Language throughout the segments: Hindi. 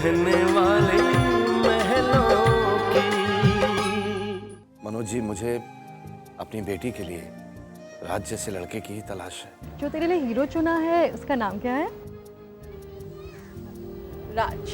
रहने वाली महलों की। मनोज जी, मुझे अपनी बेटी के लिए राज जैसे लड़के की ही तलाश है। जो तेरे लिए हीरो चुना है उसका नाम क्या है? राज।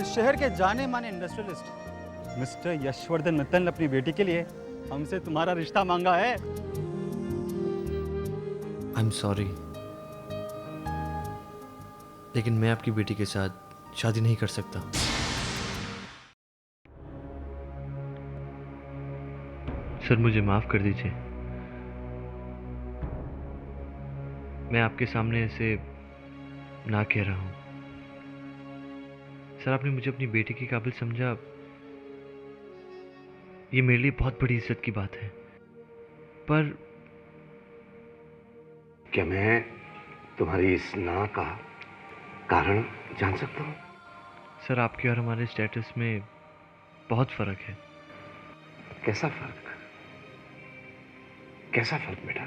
इस शहर के जाने माने इंडस्ट्रियलिस्ट मिस्टर यशवर्धन मित्तल ने अपनी बेटी के लिए हमसे तुम्हारा रिश्ता मांगा है। आई एम सॉरी, लेकिन मैं आपकी बेटी के साथ शादी नहीं कर सकता। सर, मुझे माफ कर दीजिए। मैं आपके सामने ऐसे ना कह रहा हूं। सर, आपने मुझे अपनी बेटी के काबिल समझा, ये मेरे लिए बहुत बड़ी इज्जत की बात है। पर क्या मैं तुम्हारी इस ना का कारण जान सकता हूँ? सर, आपके और हमारे स्टेटस में बहुत फर्क है। कैसा फर्क? कैसा फर्क बेटा?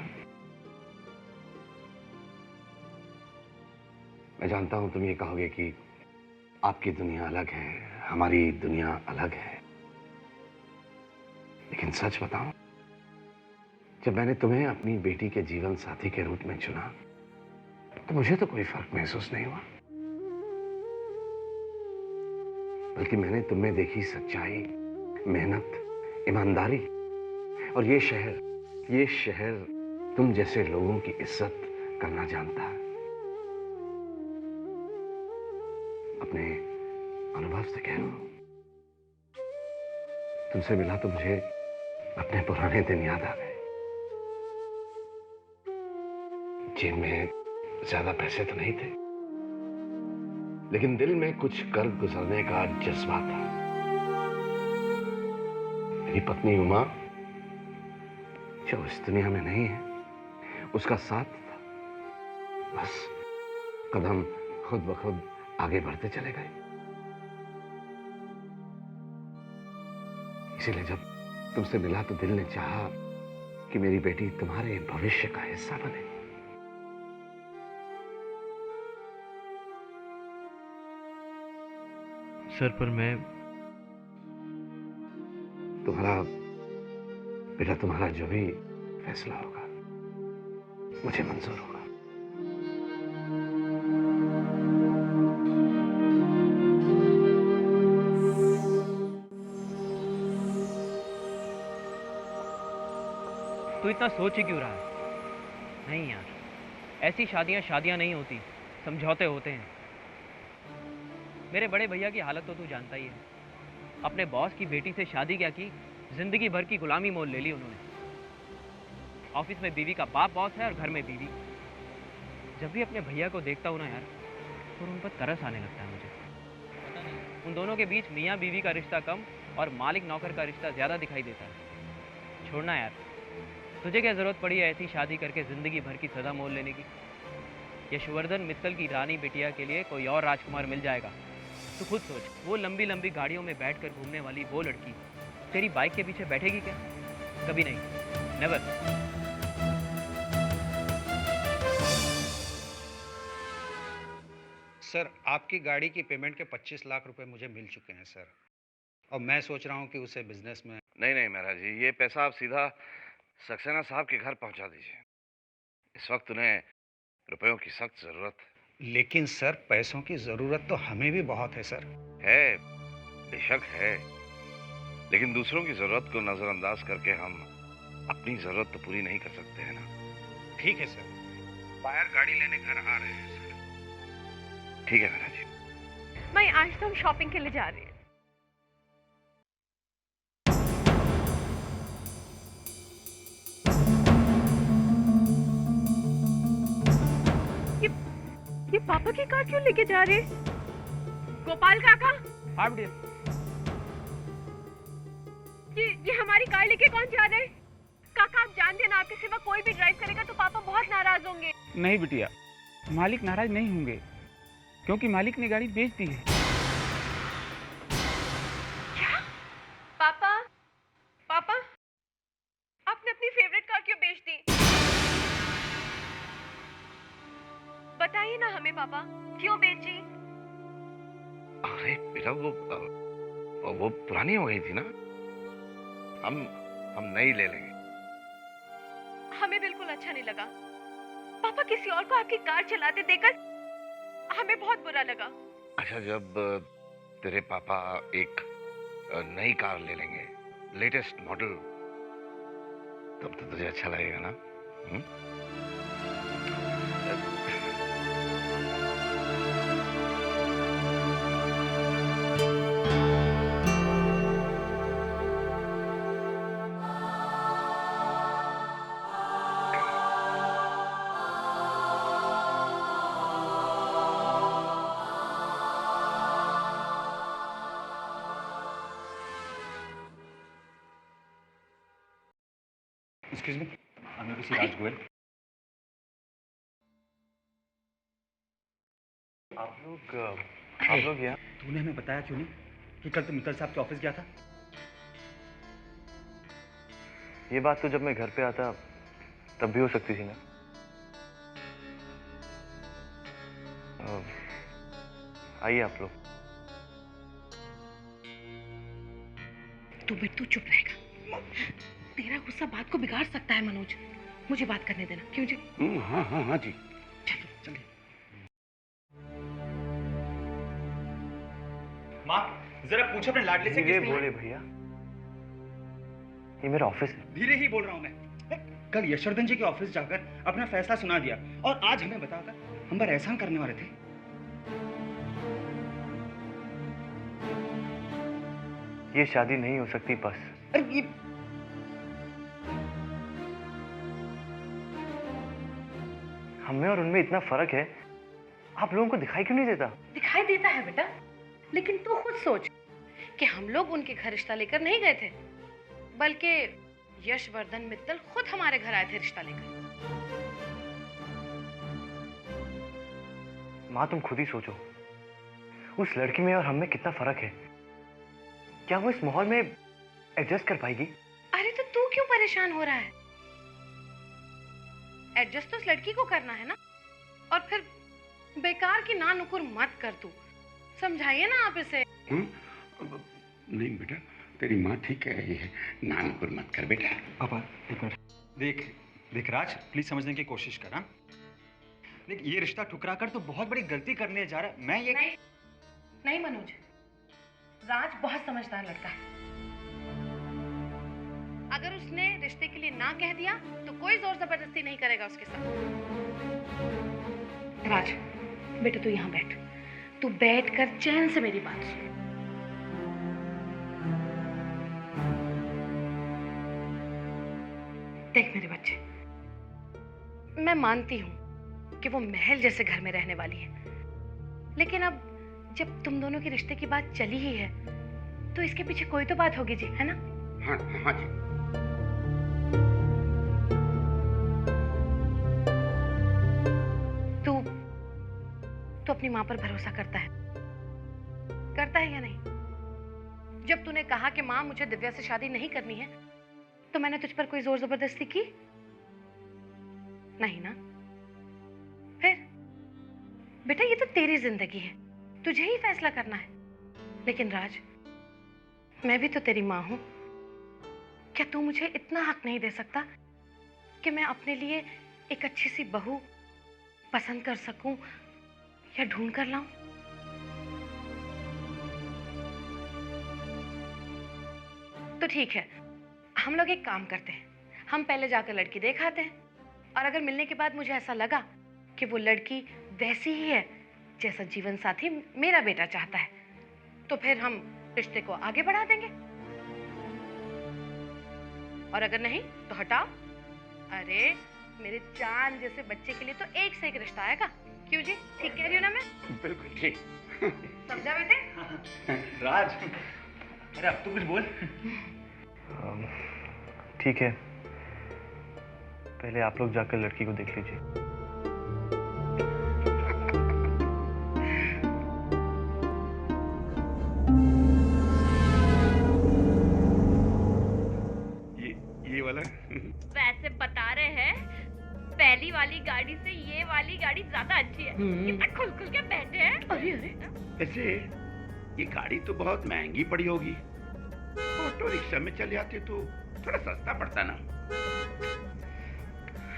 मैं जानता हूं तुम ये कहोगे कि आपकी दुनिया अलग है, हमारी दुनिया अलग है। लेकिन सच बताऊं, जब मैंने तुम्हें अपनी बेटी के जीवन साथी के रूप में चुना तो मुझे तो कोई फर्क महसूस नहीं हुआ। बल्कि मैंने तुम में देखी सच्चाई, मेहनत, ईमानदारी, और ये शहर तुम जैसे लोगों की इज्जत करना जानता है। अपने अनुभव से कह रहा हूं, तुमसे मिला तो मुझे अपने पुराने दिन याद आ गए, जिनमें ज्यादा पैसे तो नहीं थे, लेकिन दिल में कुछ कर गुजरने का जज्बा था। मेरी पत्नी उमा, जो इस दुनिया में नहीं है, उसका साथ था। बस कदम खुद ब खुद आगे बढ़ते चले गए। इसीलिए जब तुमसे मिला तो दिल ने चाहा कि मेरी बेटी तुम्हारे भविष्य का हिस्सा बने। सर, पर मैं तुम्हारा जो भी फैसला होगा मुझे मंजूर होगा। तू इतना सोच ही क्यों रहा है? नहीं यार, ऐसी शादियां नहीं होती, समझौते होते हैं। मेरे बड़े भैया की हालत तो तू जानता ही है। अपने बॉस की बेटी से शादी क्या की, जिंदगी भर की गुलामी मोल ले ली उन्होंने। ऑफिस में बीवी का बाप बॉस है और घर में बीवी। जब भी अपने भैया को देखता हूँ ना यार, तो उन पर तरस आने लगता है मुझे। उन दोनों के बीच मियाँ बीवी का रिश्ता कम और मालिक नौकर का रिश्ता ज्यादा दिखाई देता है। छोड़ना यार, तुझे क्या जरूरत पड़ी है ऐसी शादी करके जिंदगी भर की सजा मोल लेने की? यशवर्धन मित्तल की रानी बिटिया के लिए कोई और राजकुमार मिल जाएगा। तू खुद सोच, वो लंबी लंबी गाड़ियों में बैठकर घूमने वाली वो लड़की तेरी बाइक के पीछे बैठेगी क्या? कभी नहीं, नेवर। सर, आपकी गाड़ी की पेमेंट के 25 लाख रुपए मुझे मिल चुके हैं सर, और मैं सोच रहा हूं कि उसे बिजनेस में। नहीं महाराज जी, ये पैसा आप सीधा सक्सेना साहब के घर पहुंचा दीजिए। इस वक्त उन्हें रुपयों की सख्त जरूरत है। लेकिन सर, पैसों की जरूरत तो हमें भी बहुत है सर। है, बेशक है, लेकिन दूसरों की जरूरत को नजरअंदाज करके हम अपनी जरूरत तो पूरी नहीं कर सकते हैं ना। ठीक है सर, बाहर गाड़ी लेने घर आ रहे हैं सर। ठीक है महाराज जी। मैं आज तो हम शॉपिंग के लिए जा रहे हैं। ये पापा की कार क्यों लेके जा रहे? गोपाल काका, हाँ बेटे। ये हमारी कार लेके कौन जा रहे? काका, आप जानते हैं ना, आपके सिवा कोई भी ड्राइव करेगा तो पापा बहुत नाराज होंगे। नहीं बिटिया, मालिक नाराज नहीं होंगे, क्योंकि मालिक ने गाड़ी बेच दी है। क्या? पापा, पापा, आपने अपनी फेवरेट कार क्यों बेच दी? बताइए ना हमें हमें पापा? क्यों बेची? अरे बेटा वो पुरानी हो गई थी ना, हम नई ले लेंगे। हमें बिल्कुल अच्छा नहीं लगा पापा, किसी और को आपकी कार चलाते देखकर हमें बहुत बुरा लगा। अच्छा, जब तेरे पापा एक नई कार ले लेंगे, लेटेस्ट मॉडल, तब तो तुझे अच्छा लगेगा ना? Excuse me, I'm Mr. राज गोयल। आप लोग यहाँ? तूने हमें बताया क्यों नहीं कि कल तुम मित्तल साहब के ऑफिस गया था? ये बात तो जब मैं घर पे आता तब भी हो सकती थी ना। आइए आप लोग। तू चुप रहेगा? तेरा गुस्सा बात को बिगाड़ सकता है मनोज, मुझे बात करने देना। क्यों जी? हाँ जी। चलिए। माँ, जरा पूछो अपने लाडले से। धीरे बोले भैया, ये मेरा ऑफिस है। धीरे ही बोल रहा हूँ मैं। कल यशवर्धन जी के ऑफिस जाकर अपना फैसला सुना दिया और आज हमें बताकर हम पर एहसान करने वाले थे। ये शादी नहीं हो सकती बस। अरे ये हमें और उनमें इतना फर्क है, आप लोगों को दिखाई क्यों नहीं देता? दिखाई देता है बेटा, लेकिन तू खुद सोच कि हम लोग उनके घर रिश्ता लेकर नहीं गए थे, बल्कि यशवर्धन मित्तल खुद हमारे घर आए थे रिश्ता लेकर। माँ तुम खुद ही सोचो, उस लड़की में और हम में कितना फर्क है। क्या वो इस माहौल में एडजस्ट कर पाएगी? अरे तो तू क्यों परेशान हो रहा है? एडजस्ट तो उस लड़की को करना है ना, और फिर बेकार की ना नुकुर मत कर। तू समझाइए ना आप इसे। नहीं बेटा, तेरी माँ ठीक कह रही है, नान पर मत कर बेटा। पापा एक मिनट, देख राज, प्लीज समझने की कोशिश कर। हाँ देख, ये रिश्ता ठुकरा कर तो बहुत बड़ी गलती करने जा रहा है। मैं ये नहीं मनोज, राज बहुत समझदार लड़का है। अगर उसने रिश्ते के लिए ना कह दिया तो कोई जोर जबरदस्ती नहीं करेगा उसके साथ। राज बेटा तू यहाँ बैठ, तू बैठ कर चैन से मेरी बात सुन। देख मेरे बच्चे, मैं मानती हूँ कि वो महल जैसे घर में रहने वाली है, लेकिन अब जब तुम दोनों के रिश्ते की बात चली ही है तो इसके पीछे कोई तो बात होगी जी, है ना? हाँ जी। तू अपनी माँ पर भरोसा करता है या नहीं? जब तूने कहा कि माँ मुझे दिव्या से शादी नहीं करनी है, तो मैंने तुझ पर कोई जोर जबरदस्ती की नहीं ना? फिर बेटा ये तो तेरी जिंदगी है, तुझे ही फैसला करना है। लेकिन राज, मैं भी तो तेरी माँ हूं। क्या तू मुझे इतना हक नहीं दे सकता कि मैं अपने लिए एक अच्छी सी बहू पसंद कर सकूं या ढूंढ कर लाऊं? तो ठीक है, हम लोग एक काम करते हैं, हम पहले जाकर लड़की देख आते हैं, और अगर मिलने के बाद मुझे ऐसा लगा कि वो लड़की वैसी ही है जैसा जीवन साथी मेरा बेटा चाहता है, तो फिर हम रिश्ते को आगे बढ़ा देंगे। और अगर नहीं तो हटाओ। अरे मेरे चांद जैसे बच्चे के लिए तो एक से एक रिश्ता आएगा। क्यों जी, ठीक कह रही हूँ ना मैं? बिल्कुल ठीक। समझा बेटे? राज, अरे अब तू कुछ बोल। ठीक है, पहले आप लोग जाकर लड़की को देख लीजिए। ये वाला वैसे बता रहे हैं, पहली वाली गाड़ी से ये वाली वाली गाड़ी ज्यादा अच्छी है। कितना खुल खुल के बैठे हैं। अरे अरे वैसे ये गाड़ी तो बहुत महंगी पड़ी होगी, ऑटो रिक्शा में चले आते तो थोड़ा सस्ता पड़ता ना।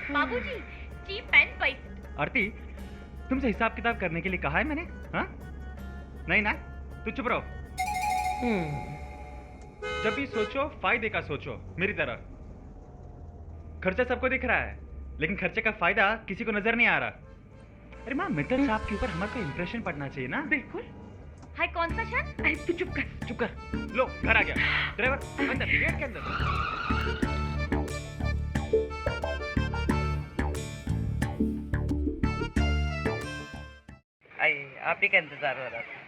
बाबूजी, चीप एंड पैसे। आरती, तुमसे हिसाब किताब करने के लिए कहा है मैंने? हाँ? नहीं ना? तू चुप रहो। जब भी सोचो फायदे का सोचो, मेरी तरह। खर्चा सबको दिख रहा है, लेकिन खर्चे का फायदा किसी को नजर नहीं आ रहा। अरे माँ, मित्तल साहब के ऊपर हमारा कोई इंप्रेशन पड़ना चाहिए ना? बिल्कुल। हाय, कौन सा शर्ट? अरे तू चुप कर, चुप कर। लो, घर आ गया। ड्राइवर अंदर, गेट के अंदर। आइए, आप ही का इंतजार हो रहा था।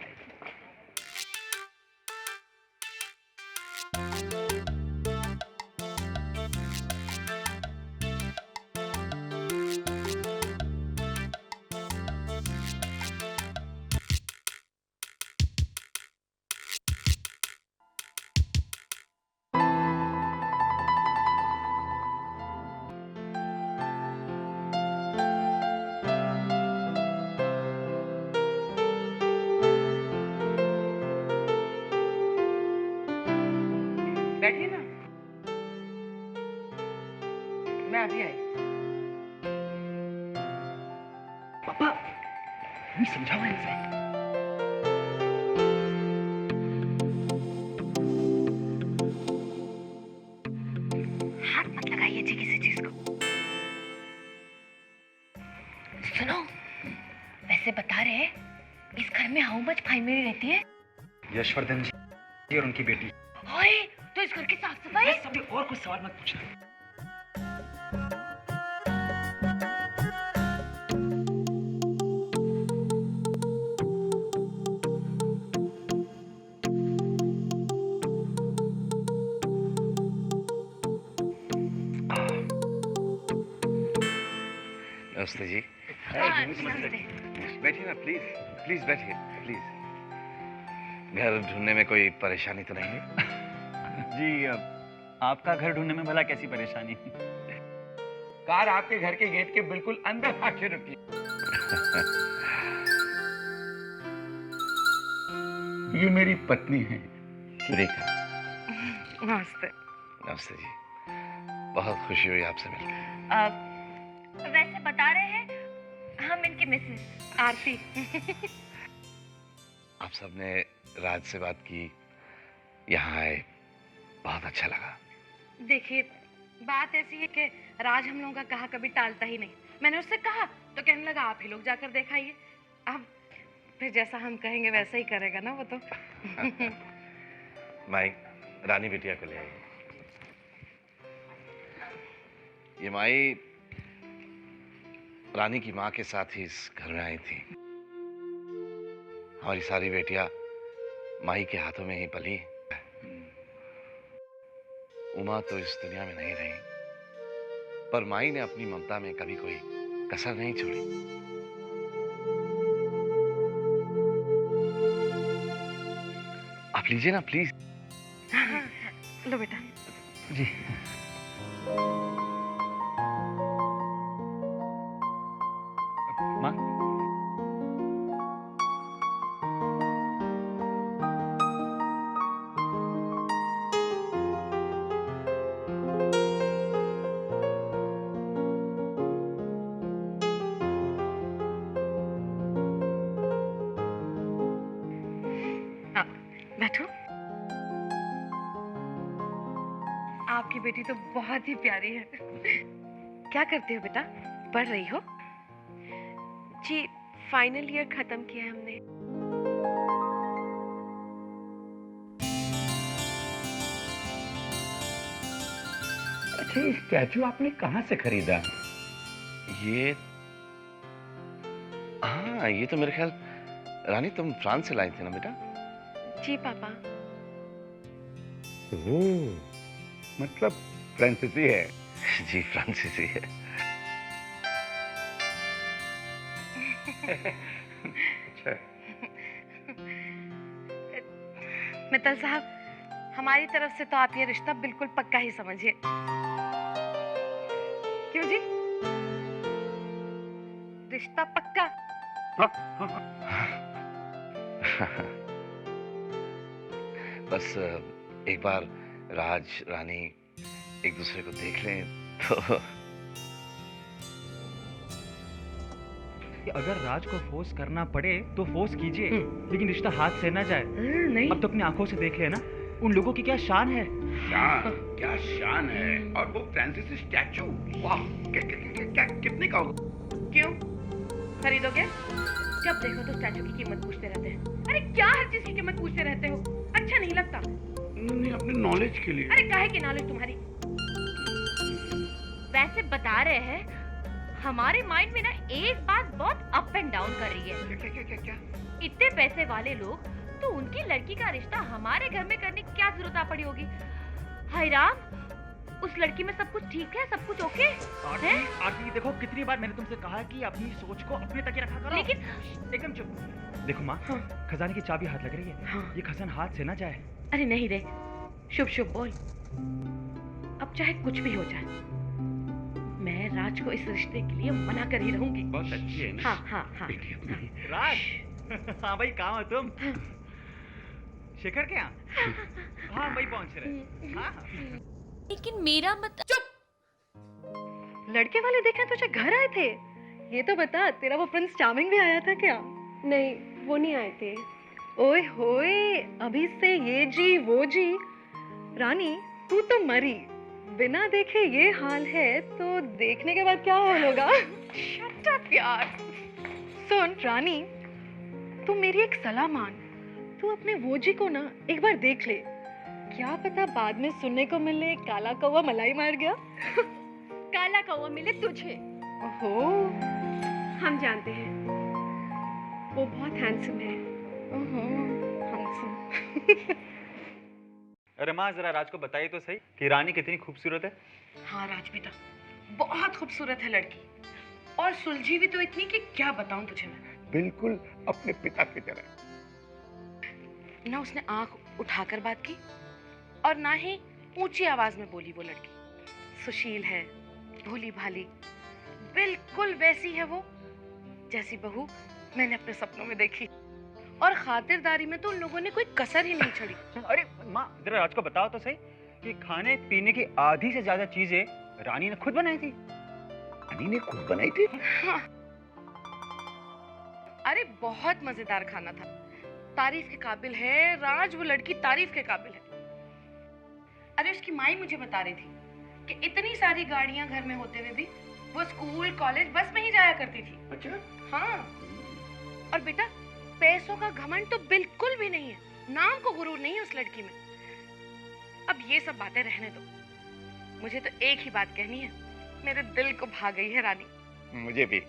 बैठिए ना, मैं अभी आई। पापा, नहीं समझाओ इनसे। हाथ मत लगाइए जी किसी चीज को। सुनो, वैसे बता रहे हैं इस घर में हाउ मच फैमिली रहती है? यशवर्धन जी और उनकी बेटी। ओए, तो इस घर की साफ सफाई? सभी और कुछ सवाल मत पूछना। नमस्ते जी। हाँ, नमस्ते। बैठिए ना, प्लीज प्लीज बैठिए प्लीज। घर ढूंढने में कोई परेशानी तो नहीं है? जी, आपका घर ढूंढने में भला कैसी परेशानी? कार आपके घर के गेट के बिल्कुल अंदर आके रुकी। ये मेरी पत्नी है, सुरेखा। नमस्ते। नमस्ते जी, बहुत खुशी हुई आपसे मिलकर। वैसे बता रहे हैं हम इनकी मिसेस आरती। आप सबने राज से बात की, यहाँ आए, बहुत अच्छा लगा। देखिए, बात ऐसी है कि राज हम लोगों का कहा कभी टालता ही नहीं। मैंने उससे कहा तो कहने लगा आप ही लोग जाकर देखाइए। अब फिर जैसा हम कहेंगे वैसा ही करेगा ना वो तो। माई, रानी बिटिया को ले आई। ये माई रानी की माँ के साथ ही इस घर में आई थी। हमारी सारी बेटियां माई के हाथों में ही पली। उमा तो इस दुनिया में नहीं रही, पर माई ने अपनी ममता में कभी कोई कसर नहीं छोड़ी। आप लीजिए ना प्लीज। लो बेटा। जी। माँ, बैठो। आपकी बेटी तो बहुत ही प्यारी है। क्या करते हो बेटा? पढ़ रही हो? जी, फाइनल ईयर खत्म किया है हमने। अच्छा, ये स्टैचू आपने कहाँ से खरीदा? ये, हाँ, ये तो मेरे ख्याल रानी तुम फ्रांस से लाई थी ना बेटा? जी पापा। मतलब फ्रांसीसी है? जी, फ्रांसीसी है। अच्छा। मित्तल साहब, हमारी तरफ से तो आप ये रिश्ता बिल्कुल पक्का ही समझिए। क्यों जी? रिश्ता पक्का। बस एक बार राज रानी एक दूसरे को देख लें तो। अगर राज को फोर्स करना पड़े तो फोर्स कीजिए, लेकिन रिश्ता हाथ से ना जाए। नहीं। अब तो अपनी आंखों से देख लेना उन लोगों की क्या शान है। शान? क्या शान है? और वो फ्रांसिस स्टैचू, वाह! क्या कितने का होगा? क्यों खरीदोगे? जब देखो तो स्टैचू की कीमत पूछते रहते हैं। अरे क्या हर चीज की कीमत पूछते रहते हो? अच्छा नहीं लगता? नहीं, अपने नॉलेज के लिए। अरे काहे की नॉलेज तुम्हारी? वैसे बता रहे हैं हमारे माइंड में ना एक बात बहुत अप एंड डाउन कर रही है। क्या? इतने पैसे वाले लोग तो उनकी लड़की का रिश्ता हमारे घर में करने की क्या जरूरत आ पड़ी होगी? हाय राम, उस लड़की में सब कुछ ठीक है, सब कुछ ओके है? आरती देखो, कितनी बार मैंने तुमसे कहा कि अपनी सोच को अपने तक ही रखा करो। लेकिन एकदम चुप। देखो माँ, खजाने की चाबी हाथ लग रही है। ये खजाना हाथ से ना जाए। अरे नहीं रे, शुभ शुभ बोल। अब चाहे कुछ भी हो जाए, मैं राज को इस रिश्ते के लिए मना कर ही रहूंगी। बहुत अच्छी है ना? हाँ। राज, हाँ भाई, कहाँ हो तुम? शेखर के यहाँ? हाँ भाई, पहुँच रहे। हाँ। लेकिन मेरा मत लड़के वाले देखने तुझे घर आए थे? ये तो बता, तेरा वो प्रिंस चार्मिंग भी आया था क्या? नहीं, वो नहीं आए थे। ओए होए, अभी से ये जी वो जी। रानी तू तो मरी, बिना देखे ये हाल है तो देखने के बाद क्या हाल होगा? शट अप यार। सुन रानी, तू मेरी एक सलाह मान, तू अपने वो जी को ना एक बार देख ले। क्या पता बाद में सुनने को मिले काला कौवा मलाई मार गया। काला कौवा मिले तुझे। ओहो, हम जानते हैं, वो बहुत हैंडसम है। अरे माँ, जरा राज को बताइए तो सही कि रानी कितनी खूबसूरत है। हाँ राज बेटा, बहुत खूबसूरत है लड़की, और सुलझी भी तो इतनी कि क्या बताऊं तुझे मैं। बिल्कुल अपने पिता की तरह। ना उसने आंख उठाकर बात की और ना ही ऊंची आवाज में बोली। वो लड़की सुशील है, भोली भाली, बिल्कुल वैसी है वो जैसी बहू मैंने अपने सपनों में देखी। और खातिरदारी में तो उन लोगों ने कोई कसर ही नहीं छोड़ी। अरे माँ, जरा राज को बताओ तो सही कि खाने पीने की आधी से ज्यादा चीजें रानी ने खुद बनाई थी। रानी ने खुद बनाई थी? हाँ। अरे बहुत मजेदार खाना था, तारीफ के काबिल है राज, वो लड़की तारीफ के काबिल है। अरे उसकी माई मुझे बता रही थी कि इतनी सारी गाड़ियां घर में होते हुए भी वो स्कूल कॉलेज बस में ही जाया करती थी। अच्छा? हाँ। और बेटा, पैसों का घमंड तो बिल्कुल भी नहीं है, नाम को गुरूर नहीं है उस लड़की में। अब ये सब बातें रहने दो, मुझे तो एक ही बात कहनी है, मेरे दिल को भा गई है रानी। मुझे भी।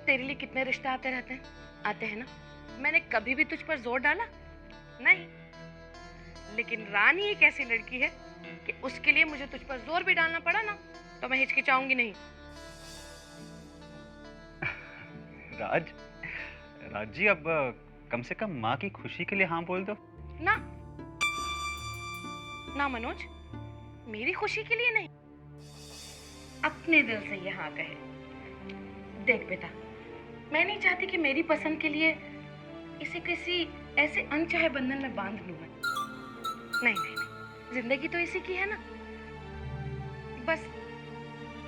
तेरे लिए कितने रिश्ते आते रहते हैं, आते हैं ना? मैंने कभी भी तुझ पर जोर डाला नहीं, लेकिन रानी एक ऐसी लड़की है कि उसके लिए मुझे तुझ पर जोर भी डालना पड़ा ना तो मैं हिचकिचाऊंगी नहीं। राज जी, अब कम से कम माँ की खुशी के लिए हाँ बोल दो। ना ना मनोज, मेरी खुशी के लिए नहीं, अपने दिल से ये हाँ कहे। देख बेटा, मैं नहीं चाहती कि मेरी पसंद के लिए इसे किसी ऐसे अनचाहे बंधन में बांध लूं मैं। नहीं, जिंदगी तो इसी की है ना। बस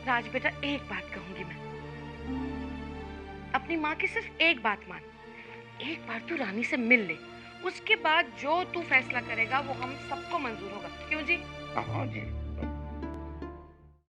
राज बेटा, एक बात कहूंगी मैं, अपनी माँ की सिर्फ एक बात मान, एक बार तू रानी से मिल ले, उसके बाद जो तू फैसला करेगा वो हम सबको मंजूर होगा। क्यों जी? हाँ जी।